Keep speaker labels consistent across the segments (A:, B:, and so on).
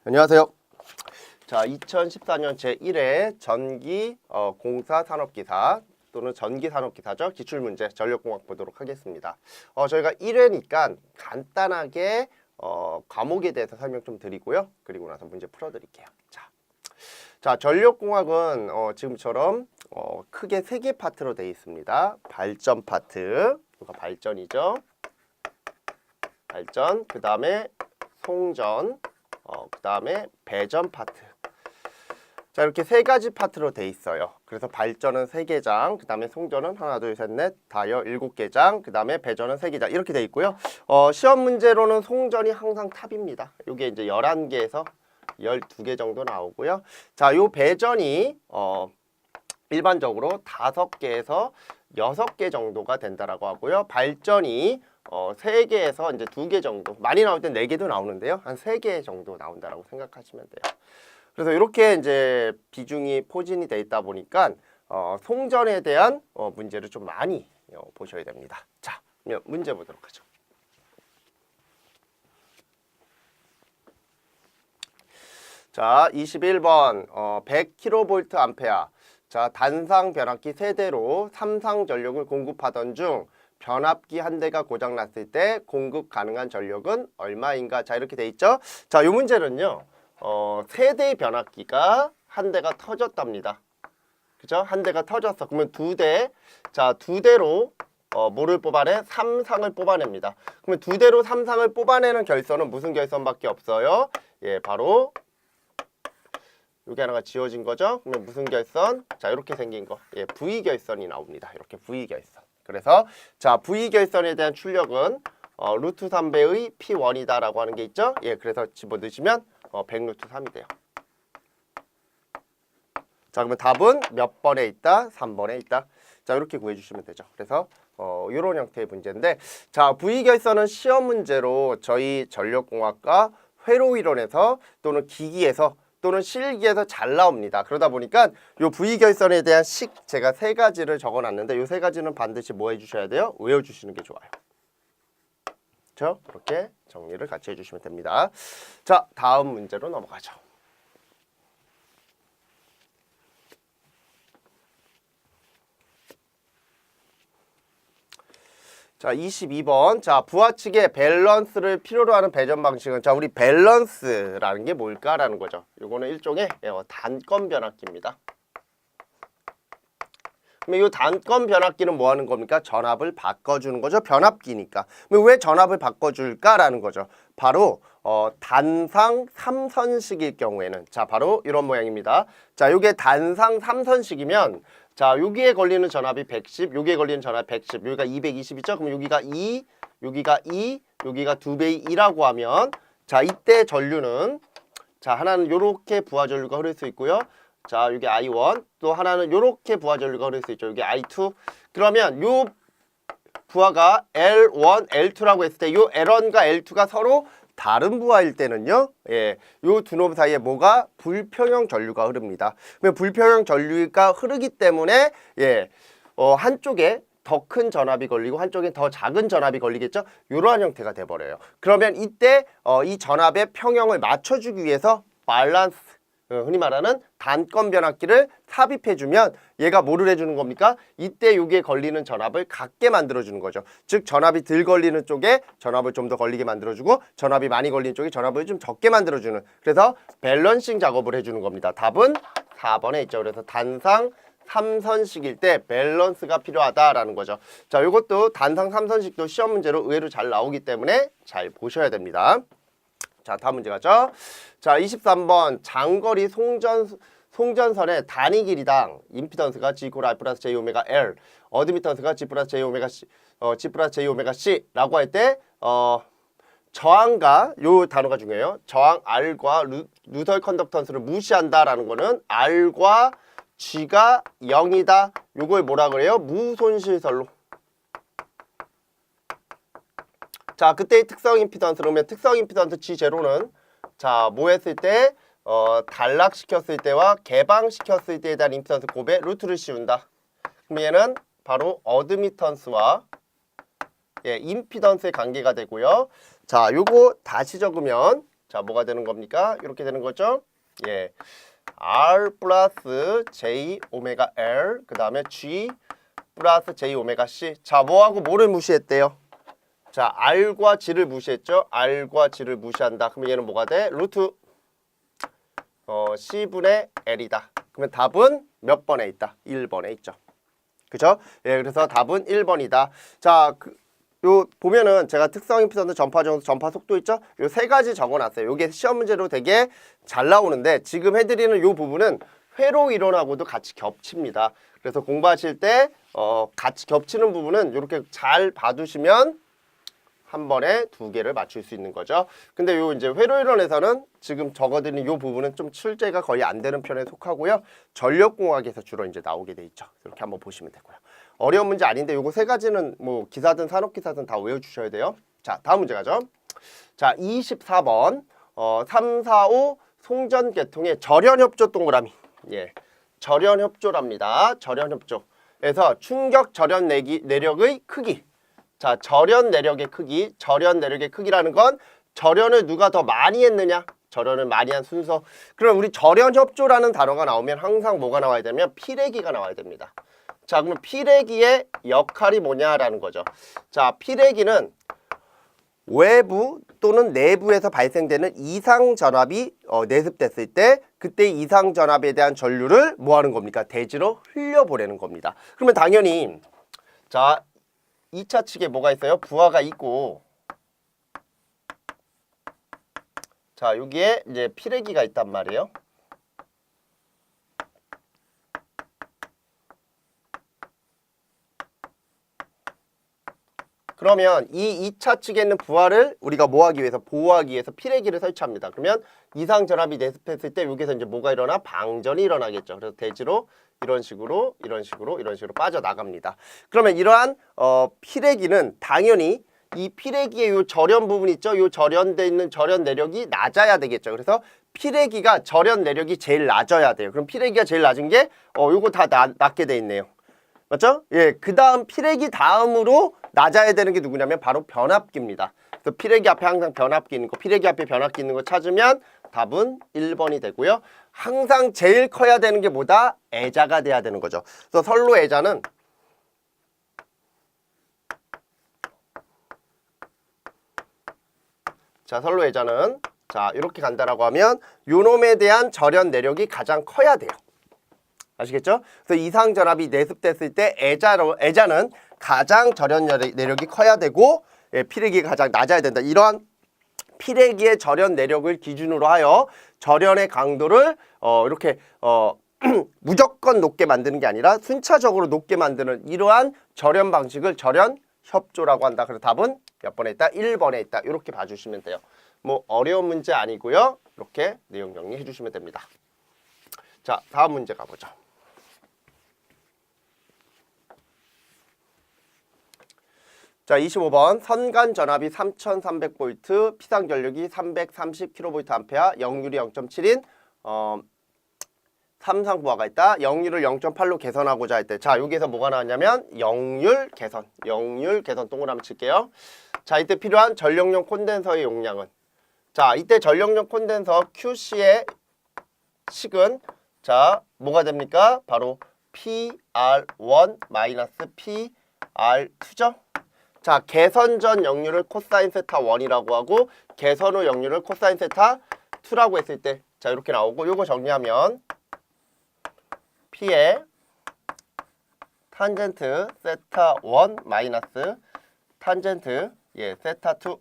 A: 안녕하세요. 자, 2014년 제1회 전기 공사 산업기사 또는 전기 산업기사죠. 기출문제 전력공학 보도록 하겠습니다. 저희가 1회니까 간단하게 과목에 대해서 설명 좀 드리고요. 그리고 나서 문제 풀어드릴게요. 자, 전력공학은 지금처럼 크게 3개 파트로 되어 있습니다. 발전 파트, 이거 발전이죠. 발전, 그 다음에 송전, 그 다음에 배전 파트. 자, 이렇게 3가지 파트로 돼 있어요. 그래서 발전은 3개장, 그 다음에 송전은 하나, 둘, 셋, 넷, 다여 7개장, 그 다음에 배전은 3개장 이렇게 돼 있고요. 시험 문제로는 송전이 항상 탑입니다. 이게 이제 11개에서 12개 정도 나오고요. 자, 요 배전이 일반적으로 5개에서 6개 정도가 된다라고 하고요. 발전이 3개에서 이제 2개 정도, 많이 나올 땐 4개도 나오는데요. 한 3개 정도 나온다라고 생각하시면 돼요. 그래서 이렇게 이제 비중이 포진이 돼 있다 보니까 송전에 대한 문제를 좀 많이 보셔야 됩니다. 자, 그러면 문제 보도록 하죠. 자, 21번 100kV 암페어. 자, 단상 변압기 세대로 삼상 전력을 공급하던 중 변압기 한 대가 고장났을 때 공급 가능한 전력은 얼마인가? 자, 이렇게 돼 있죠. 자, 이 문제는요. 세대의 변압기가 한 대가 터졌답니다. 그죠? 한 대가 터졌어. 그러면 2대. 자, 2대로 뭐를 뽑아내? 삼상을 뽑아냅니다. 그러면 2대로 삼상을 뽑아내는 결선은 무슨 결선밖에 없어요? 예, 바로 여기 하나가 지워진 거죠. 그러면 무슨 결선? 자, 이렇게 생긴 거. 예, V결선이 나옵니다. 이렇게 V결선. 그래서 자, V결선에 대한 출력은 루트 3배의 P1이다 라고 하는 게 있죠. 예, 그래서 집어넣으시면 100 루트 3이 돼요. 자, 그러면 답은 몇 번에 있다? 3번에 있다. 자, 이렇게 구해주시면 되죠. 그래서 이런 형태의 문제인데, 자, V결선은 시험 문제로 저희 전력공학과 회로이론에서 또는 기기에서 또는 실기에서 잘 나옵니다. 그러다 보니까 요 V결선에 대한 식 제가 3가지를 적어놨는데 요 3가지는 반드시 뭐 해주셔야 돼요? 외워주시는 게 좋아요. 그렇죠? 이렇게 정리를 같이 해주시면 됩니다. 자, 다음 문제로 넘어가죠. 자, 22번. 자, 부하 측의 밸런스를 필요로 하는 배전 방식은, 자, 우리 밸런스라는 게 뭘까라는 거죠. 요거는 일종의 단건 변압기입니다. 그럼 이 단건 변압기는 뭐 하는 겁니까? 전압을 바꿔주는 거죠. 변압기니까. 그럼 왜 전압을 바꿔줄까라는 거죠. 바로 단상 3선식일 경우에는, 자, 바로 이런 모양입니다. 자, 요게 단상 3선식이면, 자, 여기에 걸리는 전압이 110, 여기에 걸리는 전압이 110, 여기가 220 있죠? 그럼 여기가 2, 여기가 2, 여기가 2배의 2라고 하면, 자, 이때 전류는, 자, 하나는 요렇게 부하 전류가 흐를 수 있고요. 자, 여기 I1, 또 하나는 요렇게 부하 전류가 흐를 수 있죠. 여기 I2. 그러면 요 부하가 L1, L2라고 했을 때 요 L1과 L2가 서로 다른 부하일 때는요, 예, 요 두 놈 사이에 뭐가? 불평형 전류가 흐릅니다. 그러면 불평형 전류가 흐르기 때문에, 예, 한쪽에 더 큰 전압이 걸리고 한쪽에 더 작은 전압이 걸리겠죠? 이러한 형태가 돼버려요. 그러면 이때 이 전압의 평형을 맞춰주기 위해서 밸런스, 흔히 말하는 단건 변압기를 삽입해주면 얘가 뭐를 해주는 겁니까? 이때 여기에 걸리는 전압을 같게 만들어주는 거죠. 즉, 전압이 덜 걸리는 쪽에 전압을 좀 더 걸리게 만들어주고, 전압이 많이 걸리는 쪽에 전압을 좀 적게 만들어주는, 그래서 밸런싱 작업을 해주는 겁니다. 답은 4번에 있죠. 그래서 단상 3선식일 때 밸런스가 필요하다라는 거죠. 자, 이것도 단상 3선식도 시험 문제로 의외로 잘 나오기 때문에 잘 보셔야 됩니다. 자, 다음 문제 가죠. 자, 23번 장거리 송전선의 단위 길이당 임피던스가 G = R 플러스 J 오메가 L, 어드미턴스가 G 플러스 J 오메가 C, G 플러스 J 오메가 C라고 할 때 저항과, 요 단어가 중요해요. 저항 R과 루설 컨덕턴스를 무시한다라는 거는 R과 G가 0이다. 요걸 뭐라 그래요? 무손실설로. 자, 그때의 특성 임피던스, 그러면 특성 임피던스 G0는, 자, 뭐 했을 때? 단락시켰을 때와 개방시켰을 때에 대한 임피던스 곱에 루트를 씌운다. 그럼 얘는 바로 어드미턴스와, 예, 임피던스의 관계가 되고요. 자, 요거 다시 적으면 자, 뭐가 되는 겁니까? 이렇게 되는 거죠. 예, R 플러스 J 오메가 L 그 다음에 G 플러스 J 오메가 C. 자, 뭐하고 뭐를 무시했대요? 자, R과 G를 무시했죠. R과 G를 무시한다. 그러면 얘는 뭐가 돼? 루트 C분의 L이다. 그러면 답은 몇 번에 있다? 1번에 있죠. 그죠? 예, 그래서 답은 1번이다. 자, 요 보면은 제가 특성 임피던스, 전파 정수, 전파 속도 있죠? 요 세 가지 적어놨어요. 요게 시험 문제로 되게 잘 나오는데 지금 해드리는 요 부분은 회로 이론하고도 같이 겹칩니다. 그래서 공부하실 때 같이 겹치는 부분은 이렇게 잘 봐두시면 한 번에 두 개를 맞출 수 있는 거죠. 근데 요 이제 회로 이론에서는 지금 적어드린 요 부분은 좀 출제가 거의 안 되는 편에 속하고요. 전력공학에서 주로 이제 나오게 돼 있죠. 이렇게 한번 보시면 되고요. 어려운 문제 아닌데 요거 세 가지는 뭐 기사든 산업기사든 다 외워주셔야 돼요. 자, 다음 문제 가죠. 자, 24번 3, 4, 5 송전계통의 절연협조 동그라미. 예, 절연협조랍니다. 절연협조에서 충격 절연 내력의 크기. 자, 절연 내력의 크기. 절연 내력의 크기라는 건 절연을 누가 더 많이 했느냐? 절연을 많이 한 순서. 그럼 우리 절연협조라는 단어가 나오면 항상 뭐가 나와야 되냐면 피레기가 나와야 됩니다. 자, 그러면 피레기의 역할이 뭐냐라는 거죠. 자, 피레기는 외부 또는 내부에서 발생되는 이상전압이 내습됐을 때 그때 이상전압에 대한 전류를 뭐 하는 겁니까? 대지로 흘려보내는 겁니다. 그러면 당연히 자, 2차 측에 뭐가 있어요? 부하가 있고 자, 여기에 이제 피레기가 있단 말이에요. 그러면 이 2차 측에 있는 부하를 우리가 뭐 하기 위해서? 보호하기 위해서 피레기를 설치합니다. 그러면 이상전압이 내습했을 때 여기서 이제 뭐가 일어나? 방전이 일어나겠죠. 그래서 대지로 이런 식으로 빠져나갑니다. 그러면 이러한 피레기는 당연히 이 피레기의 요 절연 부분 있죠? 요 절연돼 있는 절연 내력이 낮아야 되겠죠. 그래서 피레기가 절연 내력이 제일 낮아야 돼요. 그럼 피레기가 제일 낮은 게 요거 다 낮게 돼 있네요. 맞죠? 예, 그 다음 피레기 다음으로 낮아야 되는 게 누구냐면 바로 변압기입니다. 그래서 피레기 앞에 항상 변압기 있는 거, 피레기 앞에 변압기 있는 거 찾으면 답은 1번이 되고요. 항상 제일 커야 되는 게 뭐다? 애자가 돼야 되는 거죠. 그래서 선로 애자는 자, 선로 애자는 자, 이렇게 간다라고 하면 요놈에 대한 절연 내력이 가장 커야 돼요. 아시겠죠? 그래서 이상전압이 내습됐을 때 애자는 가장 절연 내력이 커야 되고 예, 피레기가 가장 낮아야 된다. 이러한 피레기의 절연 내력을 기준으로 하여 절연의 강도를 이렇게 무조건 높게 만드는 게 아니라 순차적으로 높게 만드는 이러한 절연 방식을 절연 협조라고 한다. 그래서 답은 몇 번에 있다? 1번에 있다. 이렇게 봐주시면 돼요. 뭐 어려운 문제 아니고요. 이렇게 내용 정리해 주시면 됩니다. 자, 다음 문제 가보죠. 자, 25번 선간 전압이 3300V, 피상 전력이 330kVA, 역률이 0.7인 삼상 부하가 있다. 역률을 0.8로 개선하고자 할 때, 자, 여기에서 뭐가 나왔냐면 역률 개선 동그라미 칠게요. 자, 이때 필요한 전력용 콘덴서의 용량은, 자, 이때 전력용 콘덴서 QC의 식은 자, 뭐가 됩니까? 바로 PR1 PR2죠. 자, 개선 전 역률을 코사인 세타 1이라고 하고 개선 후 역률을 코사인 세타 2라고 했을 때, 자, 이렇게 나오고 요거 정리하면 P의 탄젠트 세타 1 마이너스 탄젠트 세타 2.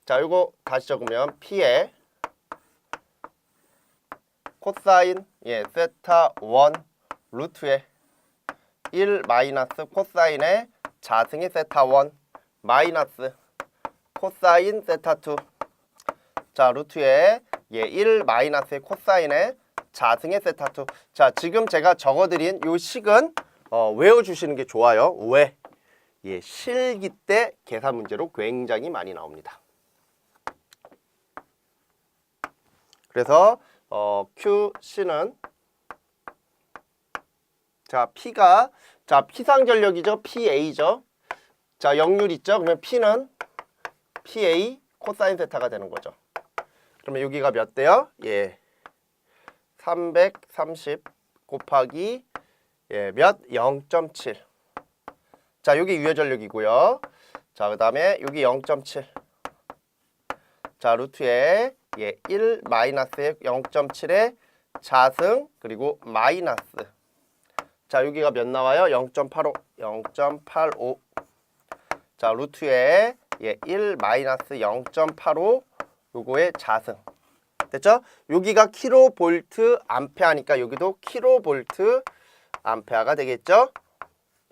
A: 자, 요거 다시 적으면 P의 코사인 세타 1 루트의 1 마이너스 코사인의 자승의 세타 1 마이너스 코사인 세타 2. 자, 루트의 1 마이너스의 코사인의 자승의 세타 2. 자, 지금 제가 적어드린 요 식은 외워주시는 게 좋아요. 왜? 실기 때 계산 문제로 굉장히 많이 나옵니다. 그래서 QC는 자, P가 자, P상 전력이죠. PA죠. 자, 역률 있죠. 그러면 P는 PA 코사인 세타가 되는 거죠. 그러면 여기가 몇 대요? 예, 330 곱하기 몇? 0.7. 자, 여기 유효전력이고요. 자, 그 다음에 여기 0.7. 자, 루트에 1 마이너스의 0.7의 자승 그리고 마이너스. 자, 여기가 몇 나와요? 0.85. 0.85. 자, 루트에 1 마이너스 0.85 요거의 자승. 됐죠? 여기가 킬로볼트 암페어니까 여기도 킬로볼트 암페어가 되겠죠?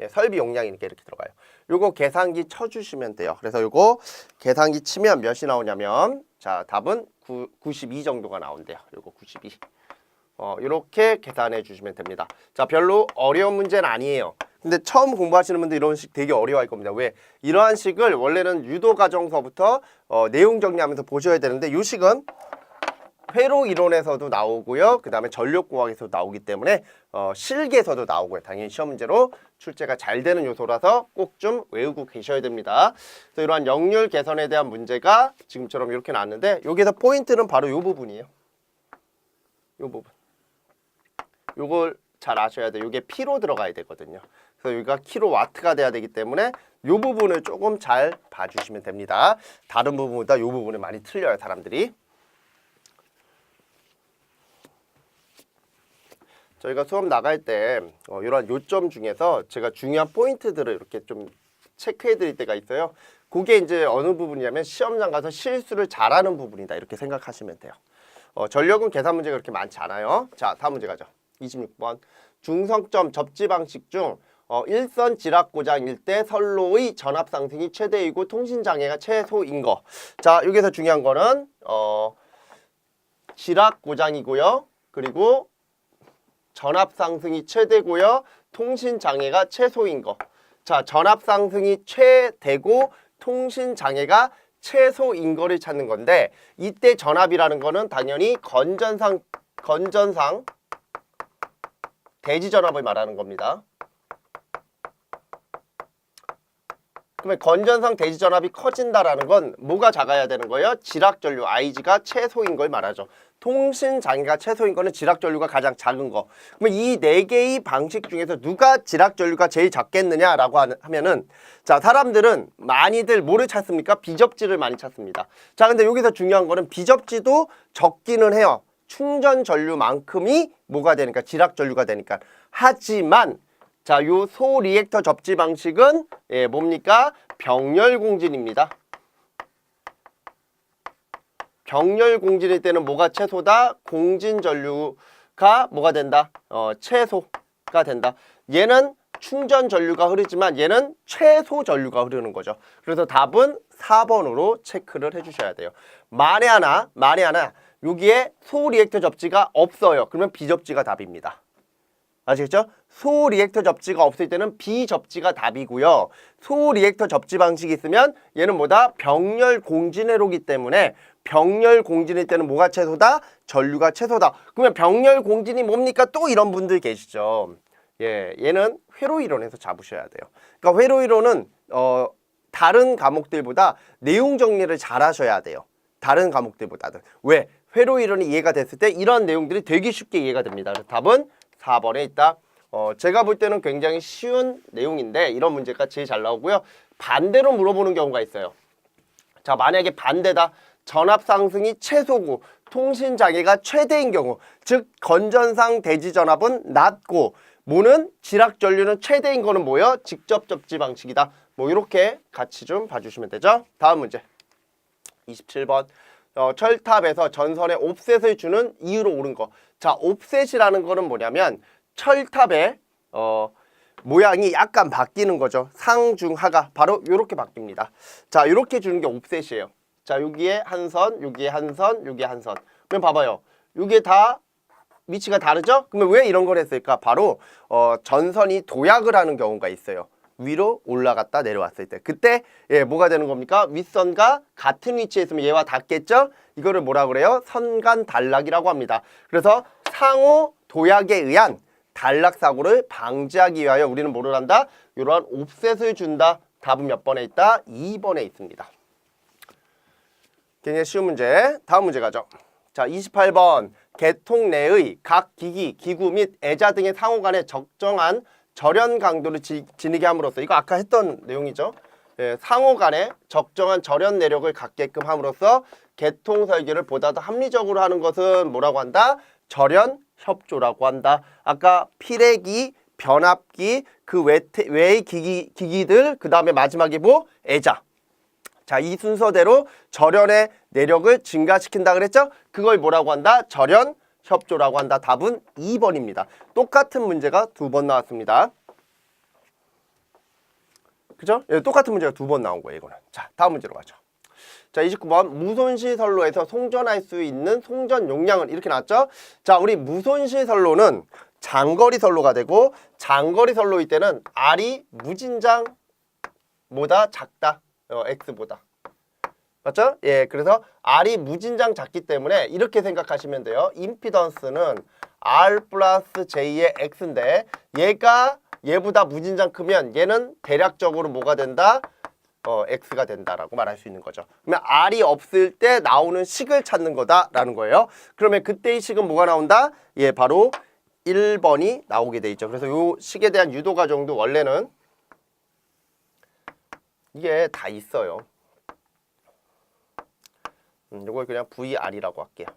A: 설비 용량이니까 이렇게 들어가요. 요거 계산기 쳐주시면 돼요. 그래서 요거 계산기 치면 몇이 나오냐면 자, 답은 92 정도가 나온대요. 요거 92. 이렇게 계산해 주시면 됩니다. 자, 별로 어려운 문제는 아니에요. 근데 처음 공부하시는 분들 이런 식 되게 어려워할 겁니다. 왜? 이러한 식을 원래는 유도과정서부터 내용 정리하면서 보셔야 되는데 이 식은 회로 이론에서도 나오고요. 그 다음에 전력공학에서도 나오기 때문에 실기에서도 나오고요. 당연히 시험 문제로 출제가 잘 되는 요소라서 꼭 좀 외우고 계셔야 됩니다. 그래서 이러한 역률 개선에 대한 문제가 지금처럼 이렇게 나왔는데 여기서 포인트는 바로 이 부분이에요. 이 부분. 요걸 잘 아셔야 돼요. 이게 P로 들어가야 되거든요. 그래서 여기가 킬로와트가 돼야 되기 때문에 이 부분을 조금 잘 봐주시면 됩니다. 다른 부분보다 이 부분이 많이 틀려요, 사람들이. 저희가 수업 나갈 때 이런 요점 중에서 제가 중요한 포인트들을 이렇게 좀 체크해 드릴 때가 있어요. 그게 이제 어느 부분이냐면 시험장 가서 실수를 잘하는 부분이다 이렇게 생각하시면 돼요. 전력은 계산 문제가 그렇게 많지 않아요. 자, 다음 문제 가죠. 26번. 중성점 접지 방식 중 일선 지락 고장일 때 선로의 전압 상승이 최대이고 통신 장애가 최소인 거. 자, 여기서 중요한 거는 지락 고장이고요. 그리고 전압 상승이 최대고요. 통신 장애가 최소인 거. 자, 전압 상승이 최대고 통신 장애가 최소인 거를 찾는 건데 이때 전압이라는 거는 당연히 건전상 대지 전압을 말하는 겁니다. 그러면 건전상 대지 전압이 커진다라는 건 뭐가 작아야 되는 거예요? 지락 전류 IG가 최소인 걸 말하죠. 통신 장애가 최소인 거는 지락 전류가 가장 작은 거. 그러면 이 네 개의 방식 중에서 누가 지락 전류가 제일 작겠느냐라고 하면은 자, 사람들은 많이들 뭐를 찾습니까? 비접지를 많이 찾습니다. 자, 근데 여기서 중요한 거는 비접지도 적기는 해요. 충전 전류만큼이 뭐가 되니까 지락 전류가 되니까. 하지만 자, 요 소리액터 접지 방식은 뭡니까? 병렬 공진입니다. 병렬 공진일 때는 뭐가 최소다? 공진 전류가 뭐가 된다? 최소가 된다. 얘는 충전 전류가 흐르지만 얘는 최소 전류가 흐르는 거죠. 그래서 답은 4번으로 체크를 해주셔야 돼요. 만에 하나 여기에 소리액터 접지가 없어요. 그러면 비접지가 답입니다. 아시겠죠? 소리액터 접지가 없을 때는 비접지가 답이고요. 소리액터 접지 방식이 있으면 얘는 뭐다? 병렬 공진회로기 때문에 병렬 공진일 때는 뭐가 최소다? 전류가 최소다. 그러면 병렬 공진이 뭡니까? 또 이런 분들 계시죠. 얘는 회로 이론에서 잡으셔야 돼요. 그러니까 회로 이론은 다른 과목들보다 내용 정리를 잘 하셔야 돼요. 다른 과목들보다는. 왜? 회로 이론이 이해가 됐을 때 이런 내용들이 되게 쉽게 이해가 됩니다. 그래서 답은 4번에 있다. 제가 볼 때는 굉장히 쉬운 내용인데 이런 문제가 제일 잘 나오고요. 반대로 물어보는 경우가 있어요. 자, 만약에 반대다. 전압 상승이 최소고 통신 장애가 최대인 경우, 즉 건전상 대지 전압은 낮고 뭐는 지락 전류는 최대인 거는 뭐예요? 직접 접지 방식이다. 뭐 이렇게 같이 좀 봐주시면 되죠. 다음 문제 27번. 철탑에서 전선에 옵셋을 주는 이유로 옳은 거. 자, 옵셋이라는 거는 뭐냐면 철탑의 모양이 약간 바뀌는 거죠. 상중하가 바로 이렇게 바뀝니다. 자, 이렇게 주는 게 옵셋이에요. 자, 여기에 한 선, 여기에 한 선, 여기에 한 선. 그럼 봐봐요. 이게 다 위치가 다르죠? 그러면 왜 이런 걸 했을까? 바로 전선이 도약을 하는 경우가 있어요. 위로 올라갔다 내려왔을 때. 그때 뭐가 되는 겁니까? 윗선과 같은 위치에 있으면 얘와 닿겠죠? 이거를 뭐라 그래요? 선간 단락이라고 합니다. 그래서 상호 도약에 의한 단락 사고를 방지하기 위하여 우리는 뭐를 한다? 이러한 옵셋을 준다. 답은 몇 번에 있다? 2번에 있습니다. 굉장히 쉬운 문제. 다음 문제 가죠. 자, 28번. 개통 내의 각 기기, 기구 및 애자 등의 상호 간에 적정한 절연 강도를 지니게 함으로써, 이거 아까 했던 내용이죠. 예, 상호 간에 적정한 절연 내력을 갖게끔 함으로써 개통 설계를 보다 더 합리적으로 하는 것은 뭐라고 한다? 절연 협조라고 한다. 아까 피레기, 변압기, 그 외의 기기들, 그 다음에 마지막에 뭐? 애자. 자, 이 순서대로 절연의 내력을 증가시킨다 그랬죠? 그걸 뭐라고 한다? 절연 협조라고 한다. 답은 2번입니다. 똑같은 문제가 2번 나왔습니다. 그죠? 예, 똑같은 문제가 2번 나온 거예요, 이거는. 자, 다음 문제로 가죠. 자, 29번. 무손실 선로에서 송전할 수 있는 송전 용량은 이렇게 나왔죠? 자, 우리 무손실 선로는 장거리 선로가 되고, 장거리 선로일 때는 R이 무진장보다 작다. X보다. 맞죠? 예, 그래서 R이 무진장 작기 때문에 이렇게 생각하시면 돼요. 임피던스는 R 플러스 J의 X인데, 얘보다 무진장 크면 얘는 대략적으로 뭐가 된다? X가 된다라고 말할 수 있는 거죠. 그러면 R이 없을 때 나오는 식을 찾는 거다라는 거예요. 그러면 그때의 식은 뭐가 나온다? 예, 바로 1번이 나오게 돼 있죠. 그래서 요 식에 대한 유도 과정도 원래는 이게 다 있어요. 이걸 그냥 VR이라고 할게요.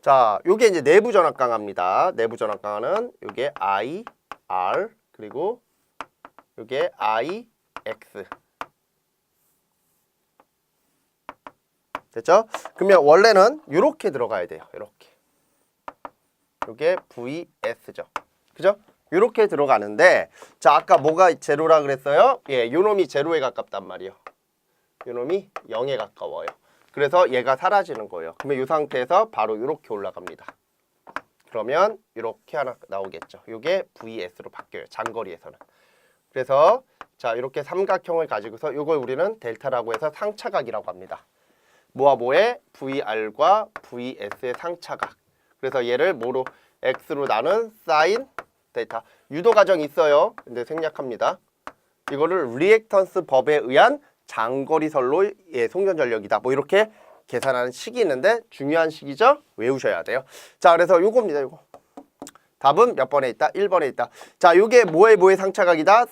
A: 자, 요게 이제 내부 전압 강화입니다. 내부 전압 강화는 요게 I, R, 그리고 요게 I, X. 됐죠? 그러면 원래는 요렇게 들어가야 돼요. 요렇게. 요게 VS죠. 그죠? 요렇게 들어가는데, 자, 아까 뭐가 제로라 그랬어요? 예, 요 놈이 제로에 가깝단 말이에요. 요 놈이 0에 가까워요. 그래서 얘가 사라지는 거예요. 그러면 이 상태에서 바로 이렇게 올라갑니다. 그러면 이렇게 하나 나오겠죠. 이게 VS로 바뀌어요. 장거리에서는. 그래서 자, 이렇게 삼각형을 가지고서 이걸 우리는 델타라고 해서 상차각이라고 합니다. 뭐와 뭐의 VR과 VS의 상차각. 그래서 얘를 뭐로? X로 나눈 사인 델타. 유도 과정이 있어요. 근데 생략합니다. 이거를 리액턴스 법에 의한 장거리 선로의 송전 전력이다. 뭐 이렇게 계산하는 식이 있는데 중요한 식이죠. 외우셔야 돼요. 자, 그래서 요겁니다. 요거. 답은 몇 번에 있다? 1번에 있다. 자, 요게 뭐의 상차각이다?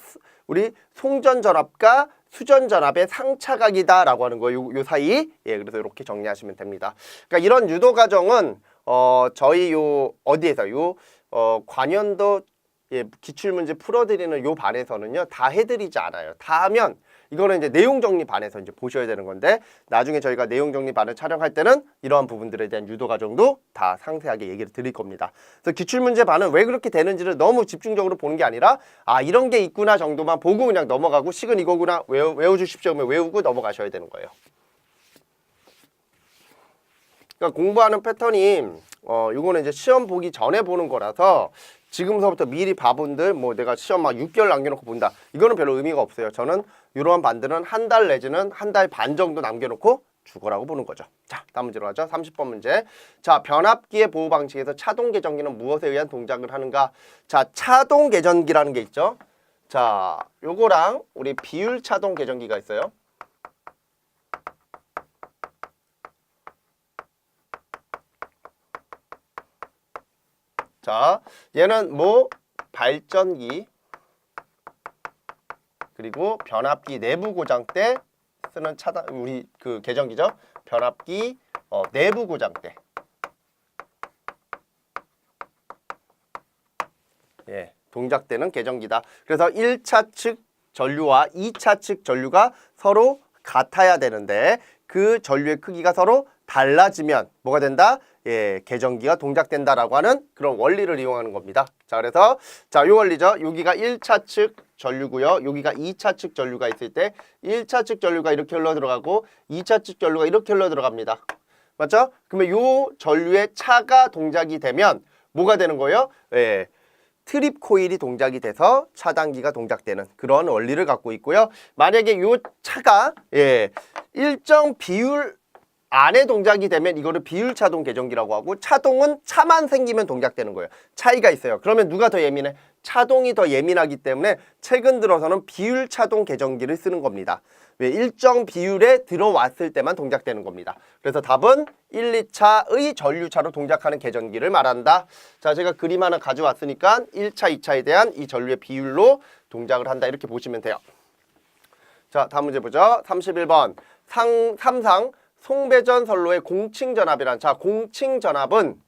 A: 우리 송전 전압과 수전 전압의 상차각이다라고 하는 거예요. 요 사이. 예, 그래서 이렇게 정리하시면 됩니다. 그러니까 이런 유도 과정은 저희 요 어디에서 관연도 기출문제 풀어드리는 요 반에서는요 다 해드리지 않아요. 다 하면 이거는 이제 내용 정리 반에서 이제 보셔야 되는 건데, 나중에 저희가 내용 정리 반을 촬영할 때는 이러한 부분들에 대한 유도 과정도 다 상세하게 얘기를 드릴 겁니다. 그래서 기출문제 반은 왜 그렇게 되는지를 너무 집중적으로 보는 게 아니라, 아, 이런 게 있구나 정도만 보고 그냥 넘어가고, 식은 이거구나 외워주십시오 그러면 외우고 넘어가셔야 되는 거예요. 그러니까 공부하는 패턴이 이거는 이제 시험 보기 전에 보는 거라서 지금서부터 미리 봐본들 뭐 내가 시험 막 6개월 남겨놓고 본다, 이거는 별로 의미가 없어요. 저는 이러한 반들은 한 달 내지는 한 달 반 정도 남겨놓고 죽어라고 보는 거죠. 자, 다음 문제로 가죠. 30번 문제. 자, 변압기의 보호 방식에서 차동 계전기는 무엇에 의한 동작을 하는가? 자, 차동 계전기라는 게 있죠. 자, 요거랑 우리 비율 차동 계전기가 있어요. 자, 얘는 뭐 발전기 그리고 변압기 내부 고장 때 쓰는 차단, 우리 그 계전기죠. 변압기 내부 고장 때. 예, 동작되는 계전기다. 그래서 1차 측 전류와 2차 측 전류가 서로 같아야 되는데 그 전류의 크기가 서로 달라지면 뭐가 된다? 예, 계전기가 동작된다라고 하는 그런 원리를 이용하는 겁니다. 자, 그래서 자, 요 원리죠. 여기가 1차 측 전류고요. 여기가 2차 측 전류가 있을 때 1차 측 전류가 이렇게 흘러 들어가고 2차 측 전류가 이렇게 흘러 들어갑니다. 맞죠? 그러면 요 전류의 차가 동작이 되면 뭐가 되는 거예요? 예, 트립 코일이 동작이 돼서 차단기가 동작되는 그런 원리를 갖고 있고요. 만약에 요 차가 일정 비율 안에 동작이 되면 이거를 비율차동 계전기라고 하고, 차동은 차만 생기면 동작되는 거예요. 차이가 있어요. 그러면 누가 더 예민해? 차동이 더 예민하기 때문에 최근 들어서는 비율 차동 계정기를 쓰는 겁니다. 왜? 일정 비율에 들어왔을 때만 동작되는 겁니다. 그래서 답은 1, 2차의 전류차로 동작하는 계전기를 말한다. 자, 제가 그림 하나 가져왔으니까 1차, 2차에 대한 이 전류의 비율로 동작을 한다. 이렇게 보시면 돼요. 자, 다음 문제 보죠. 31번. 삼상 송배전 선로의 공칭전압이란. 자, 공칭전압은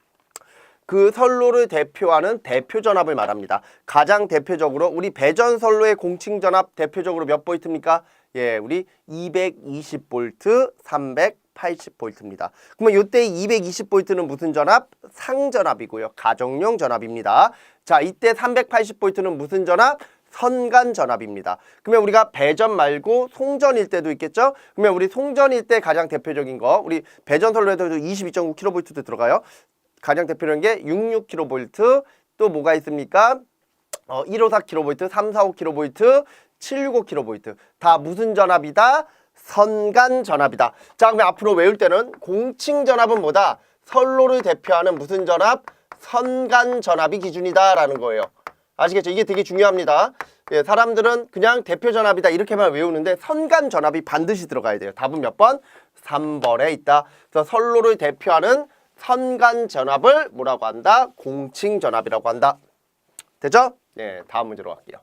A: 그 선로를 대표하는 대표전압을 말합니다. 가장 대표적으로 우리 배전선로의 공칭전압 대표적으로 몇 볼트입니까? 예, 우리 220V, 380V입니다. 그러면 이때 220V는 무슨 전압? 상전압이고요. 가정용 전압입니다. 자, 이때 380V는 무슨 전압? 선간 전압입니다. 그러면 우리가 배전 말고 송전일 때도 있겠죠? 그러면 우리 송전일 때 가장 대표적인 거, 우리 배전선로에도 22.9kV도 들어가요. 가장 대표적인 게 66kV, 또 뭐가 있습니까? 154kV, 345kV, 765kV. 다 무슨 전압이다? 선간 전압이다. 자, 그러면 앞으로 외울 때는 공칭 전압은 뭐다? 선로를 대표하는 무슨 전압? 선간 전압이 기준이다 라는 거예요. 아시겠죠? 이게 되게 중요합니다. 예, 사람들은 그냥 대표 전압이다 이렇게만 외우는데 선간 전압이 반드시 들어가야 돼요. 답은 몇 번? 3번에 있다. 그래서 선로를 대표하는 선간 전압을 뭐라고 한다? 공칭 전압이라고 한다. 되죠? 네, 다음 문제로 갈게요.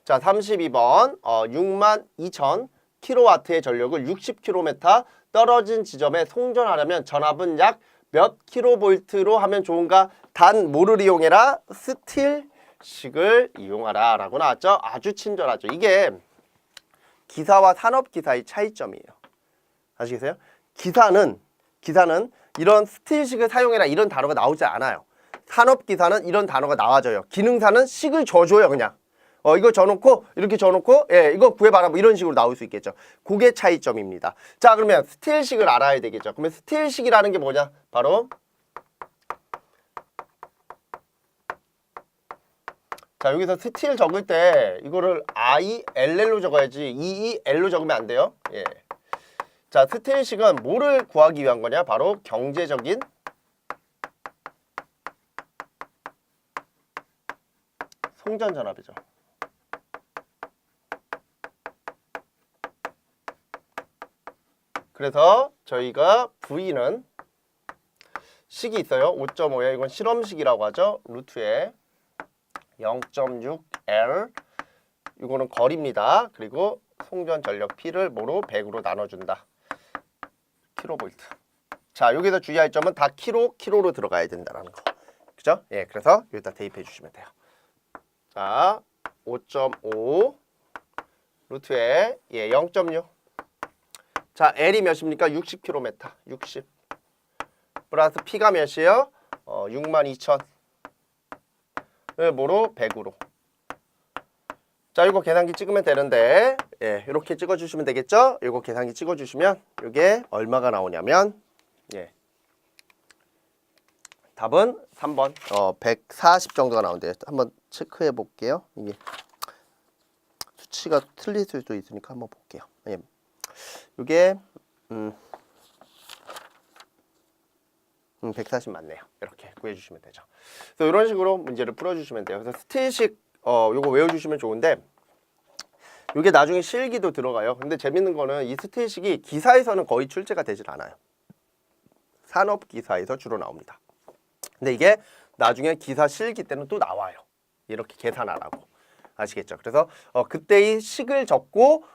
A: 자, 32번. 62,000kW의 전력을 60km 떨어진 지점에 송전하려면 전압은 약 몇 kV로 하면 좋은가? 단 뭐를 이용해라? 스틸식을 이용하라 라고 나왔죠? 아주 친절하죠. 이게 기사와 산업기사의 차이점이에요. 아시겠어요? 기사는 이런 스틸식을 사용해라 이런 단어가 나오지 않아요. 산업기사는 이런 단어가 나와져요. 기능사는 식을 줘줘요. 그냥 이거 줘놓고 이렇게 줘놓고 예 이거 구해봐라 뭐 이런 식으로 나올 수 있겠죠. 그게 차이점입니다. 자, 그러면 스틸식을 알아야 되겠죠. 그러면 스틸식이라는 게 뭐냐? 바로 자, 여기서 스틸 적을 때 이거를 ILL로 적어야지 EEL로 적으면 안 돼요. 예. 자, 스틸식은 뭐를 구하기 위한 거냐? 바로 경제적인 송전 전압이죠. 그래서 저희가 V는 식이 있어요. 5.5에 이건 실험식이라고 하죠. 루트에 0.6L 이거는 거리입니다. 그리고 송전 전력 P를 뭐로? 100으로 나눠준다. 킬로볼트. 자, 여기서 주의할 점은 다 킬로로 들어가야 된다는 거. 그죠? 예, 그래서 여기다 대입해 주시면 돼요. 자, 5.5 루트에 예, 0.6. 자, L이 몇입니까? 60km. 60. 플러스 P가 몇이에요? 62,000. 뭐로? 100으로. 자, 이거 계산기 찍으면 되는데 예, 이렇게 찍어주시면 되겠죠? 이거 계산기 찍어주시면 이게 얼마가 나오냐면 예, 답은 3번 140 정도가 나온대요. 한번 체크해 볼게요. 이게 수치가 틀릴 수도 있으니까 한번 볼게요. 예. 이게 140 맞네요. 이렇게 구해주시면 되죠. 그래서 이런 식으로 문제를 풀어주시면 돼요. 그래서 스틸식 요거 외워주시면 좋은데 이게 나중에 실기도 들어가요. 근데 재밌는 거는 이 스틸식이 기사에서는 거의 출제가 되질 않아요. 산업기사에서 주로 나옵니다. 근데 이게 나중에 기사 실기 때는 또 나와요. 이렇게 계산하라고. 아시겠죠? 그래서 그때의 식을 적고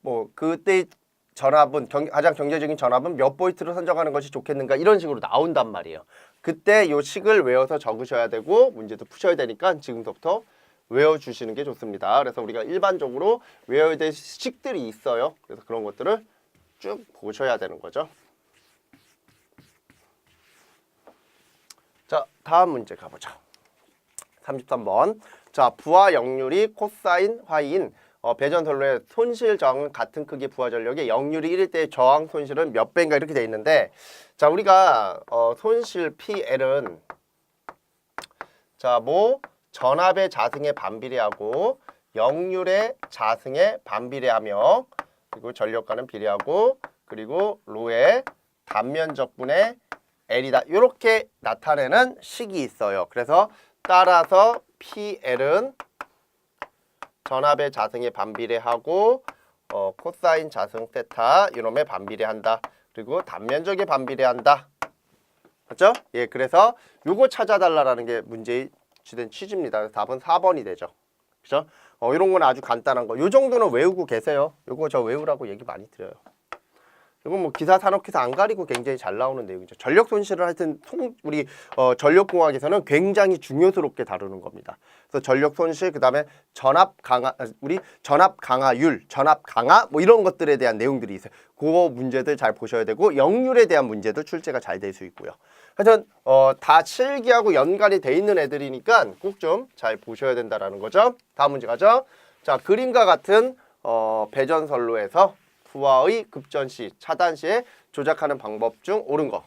A: 뭐 그때의 전압은 가장 경제적인 전압은 몇 볼트로 선정하는 것이 좋겠는가 이런 식으로 나온단 말이에요. 그때 요 식을 외워서 적으셔야 되고 문제도 푸셔야 되니까 지금부터 외워주시는 게 좋습니다. 그래서 우리가 일반적으로 외워야 될 식들이 있어요. 그래서 그런 것들을 쭉 보셔야 되는 거죠. 자, 다음 문제 가보죠. 33번. 자, 부하 역률이 코사인 화이인 배전선로의 손실 저항은 같은 크기 부하 전력의 역률이 1일 때 저항 손실은 몇 배인가 이렇게 돼 있는데 자, 우리가 손실 PL은 자, 뭐 전압의 자승에 반비례하고 역률의 자승에 반비례하며 그리고 전력과는 비례하고 그리고 로의 단면적분의 L이다. 이렇게 나타내는 식이 있어요. 그래서 따라서 PL은 전압의 자승에 반비례하고 코사인 자승 세타 이놈에 반비례한다. 그리고 단면적에 반비례한다. 맞죠? 예, 그래서 요거 찾아달라라는 게 문제의 주된 취지입니다. 그래서 답은 4번이 되죠. 그죠? 이런 건 아주 간단한 거. 요 정도는 외우고 계세요. 요거 저 외우라고 얘기 많이 드려요. 이건 뭐 기사 산업기사 안 가리고 굉장히 잘 나오는 내용이죠. 전력 손실을 하여튼 우리 전력공학에서는 굉장히 중요스럽게 다루는 겁니다. 그래서 전력 손실, 그다음에 전압 강화, 우리 전압 강화율, 전압 강화 뭐 이런 것들에 대한 내용들이 있어요. 그거 문제들 잘 보셔야 되고 역률에 대한 문제도 출제가 잘 될 수 있고요. 하여튼 다 실기하고 연관이 돼 있는 애들이니까 꼭 좀 잘 보셔야 된다라는 거죠. 다음 문제 가죠. 자, 그림과 같은 배전선로에서 부하의 급전 시, 차단 시에 조작하는 방법 중 옳은 거.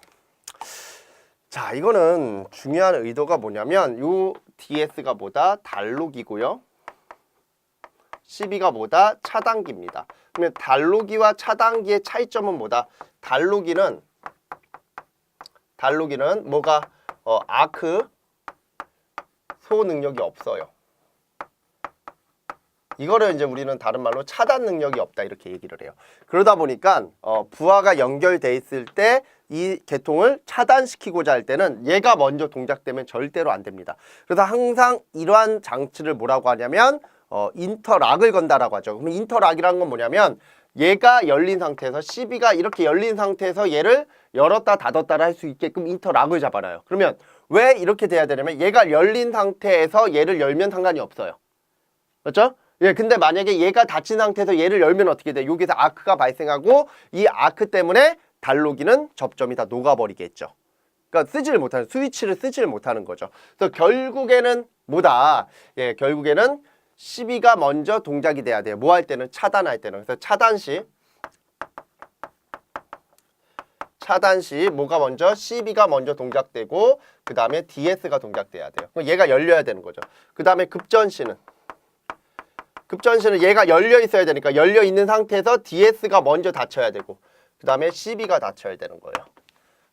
A: 자, 이거는 중요한 의도가 뭐냐면 요 DS가 뭐다? 달록이고요. CB가 뭐다? 차단기입니다. 그러면 달록이와 차단기의 차이점은 뭐다? 달록이는 뭐가 아크 소 능력이 없어요. 이거를 이제 우리는 다른 말로 차단 능력이 없다 이렇게 얘기를 해요. 그러다 보니까 부하가 연결돼 있을 때 이 계통을 차단시키고자 할 때는 얘가 먼저 동작되면 절대로 안 됩니다. 그래서 항상 이러한 장치를 뭐라고 하냐면 인터락을 건다라고 하죠. 그럼 인터락이라는 건 뭐냐면 얘가 열린 상태에서 CB가 이렇게 열린 상태에서 얘를 열었다 닫았다를 할 수 있게끔 인터락을 잡아놔요. 그러면 왜 이렇게 돼야 되냐면 얘가 열린 상태에서 얘를 열면 상관이 없어요. 그렇죠? 예, 근데 만약에 얘가 닫힌 상태에서 얘를 열면 어떻게 돼? 여기서 아크가 발생하고 이 아크 때문에 달록이는 접점이 다 녹아버리겠죠. 그러니까 쓰지를 못하는, 스위치를 쓰지를 못하는 거죠. 그래서 결국에는 뭐다? 예, 결국에는 CB가 먼저 동작이 돼야 돼요. 뭐 할 때는? 차단할 때는. 그래서 차단 시 뭐가 먼저? CB가 먼저 동작되고 그 다음에 DS가 동작돼야 돼요. 그럼 얘가 열려야 되는 거죠. 그 다음에 급전 시는 얘가 열려 있어야 되니까 열려 있는 상태에서 DS가 먼저 닫혀야 되고 그 다음에 CB가 닫혀야 되는 거예요.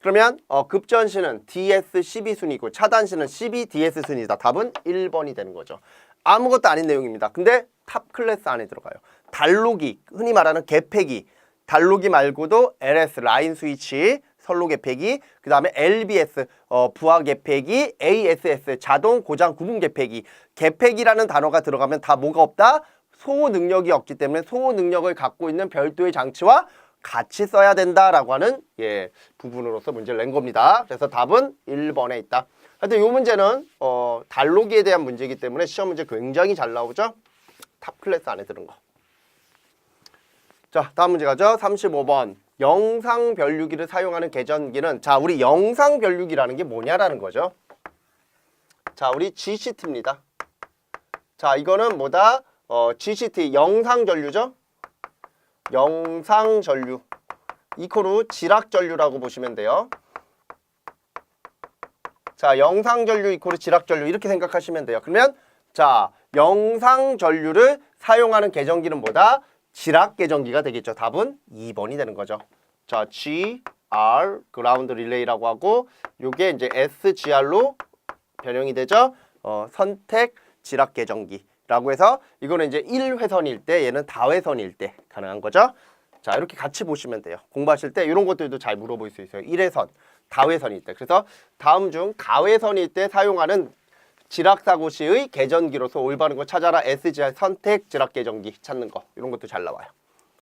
A: 그러면 급전시는 DS, CB 순이고 차단시는 CB, DS 순이다. 답은 1번이 되는 거죠. 아무것도 아닌 내용입니다. 근데 탑 클래스 안에 들어가요. 달록이, 흔히 말하는 개폐기, 달록이 말고도 LS, 라인 스위치, 선로 개폐기, 그 다음에 LBS, 부하 개폐기, ASS, 자동 고장 구분 개폐기. 개폐기라는 단어가 들어가면 다 뭐가 없다? 소호 능력이 없기 때문에 소호 능력을 갖고 있는 별도의 장치와 같이 써야 된다라고 하는 부분으로서 문제를 낸 겁니다. 그래서 답은 1번에 있다. 하여튼 이 문제는 달록이에 대한 문제이기 때문에 시험 문제 굉장히 잘 나오죠. 탑 클래스 안에 드는 거. 자, 다음 문제 가죠. 35번. 영상 변류기를 사용하는 계전기는, 자, 우리 영상 변류기라는 게 뭐냐라는 거죠. 자, 우리 GCT입니다. 자, 이거는 뭐다? GCT, 영상 전류죠. 영상 전류. 이코르 지락 전류라고 보시면 돼요. 자, 영상 전류 이코르 지락 전류 이렇게 생각하시면 돼요. 그러면 자, 영상 전류를 사용하는 계전기는 뭐다? 지락 계전기가 되겠죠. 답은 2번이 되는 거죠. 자, GR 그라운드 릴레이라고 하고 요게 이제 SGR로 변형이 되죠. 선택 지락 계전기라고 해서 이거는 이제 1회선일 때 얘는 다회선일 때 가능한 거죠. 자, 이렇게 같이 보시면 돼요. 공부하실 때 이런 것들도 잘 물어볼 수 있어요. 1회선, 다회선일 때. 그래서 다음 중 가회선일 때 사용하는 지락사고 시의 계전기로서 올바른 거 찾아라. SGR 선택 지락 계전기 찾는 거. 이런 것도 잘 나와요.